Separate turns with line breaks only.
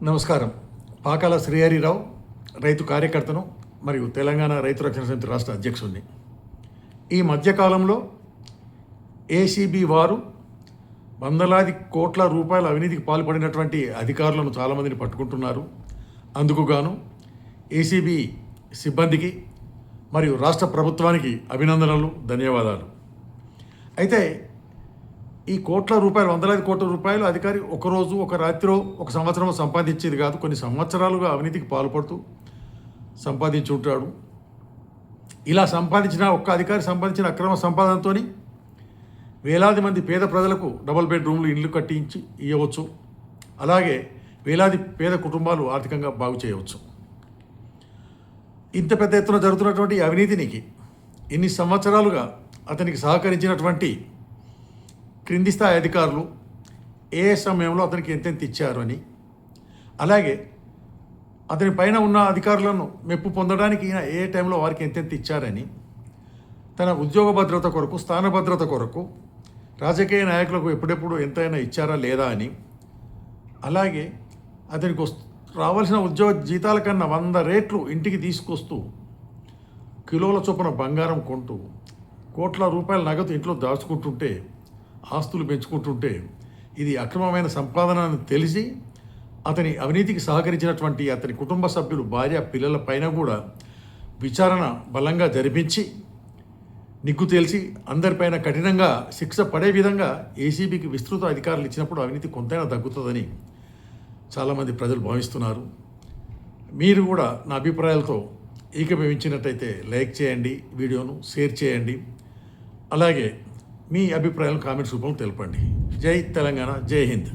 నమస్కారం. పాకాల శ్రీహరిరావు, రైతు కార్యకర్తను మరియు తెలంగాణ రైతు రక్షణ సమితి రాష్ట్ర అధ్యక్షుడిని. ఈ మధ్యకాలంలో ఏసీబీ వారు వందలాది కోట్ల రూపాయల అవినీతికి పాల్పడినటువంటి అధికారులను చాలామందిని పట్టుకుంటున్నారు. అందుకు గాను ఏసీబీ సిబ్బందికి మరియు రాష్ట్ర ప్రభుత్వానికి అభినందనలు, ధన్యవాదాలు. అయితే ఈ కోట్ల రూపాయలు, వందలాది కోట్ల రూపాయలు అధికారి ఒకరోజు, ఒక రాత్రిలో, ఒక సంవత్సరం సంపాదించేది కాదు. కొన్ని సంవత్సరాలుగా అవినీతికి పాల్పడుతూ సంపాదించి ఉంటాడు. ఇలా సంపాదించిన ఒక్క అధికారి సంపాదించిన అక్రమ సంపాదనతో వేలాది మంది పేద ప్రజలకు డబుల్ బెడ్రూమ్లు ఇల్లు కట్టించి ఇవ్వవచ్చు. అలాగే వేలాది పేద కుటుంబాలు ఆర్థికంగా బాగు చేయవచ్చు. ఇంత పెద్ద ఎత్తున జరుగుతున్నటువంటి అవినీతినికి ఇన్ని సంవత్సరాలుగా అతనికి సహకరించినటువంటి క్రింది స్థాయి అధికారులు ఏ సమయంలో అతనికి ఎంతెంత ఇచ్చారు అని, అలాగే అతని పైన ఉన్న అధికారులను మెప్పు పొందడానికి ఈయన ఏ టైంలో వారికి ఎంతెంత ఇచ్చారని, తన ఉద్యోగ భద్రత కొరకు, స్థాన భద్రత కొరకు రాజకీయ నాయకులకు ఎప్పుడెప్పుడు ఎంతైనా ఇచ్చారా లేదా అని, అలాగే అతనికి రావాల్సిన ఉద్యోగ జీతాల కన్నా 100 రెట్లు ఇంటికి తీసుకొస్తూ కిలోల చొప్పున బంగారం కొంటూ కోట్ల రూపాయల నగదు ఇంట్లో దాచుకుంటుంటే, ఆస్తులు పెంచుకుంటుంటే, ఇది అక్రమమైన సంపాదన అని తెలిసి అతని అవినీతికి సహకరించినటువంటి అతని కుటుంబ సభ్యులు, భార్య, పిల్లల పైన కూడా విచారణ బలంగా జరిపించి నిగ్గు తేల్చి అందరిపైన కఠినంగా శిక్ష పడే విధంగా ఏసీబీకి విస్తృత అధికారులు ఇచ్చినప్పుడు అవినీతి కొంతైనా తగ్గుతుందని చాలామంది ప్రజలు భావిస్తున్నారు. మీరు కూడా నా అభిప్రాయాలతో ఏకీభవించినట్టయితే లైక్ చేయండి, వీడియోను షేర్ చేయండి. అలాగే మీ అభిప్రాయాలను కామెంట్స్ రూపంలో తెలపండి. జై తెలంగాణ, జై హింద్.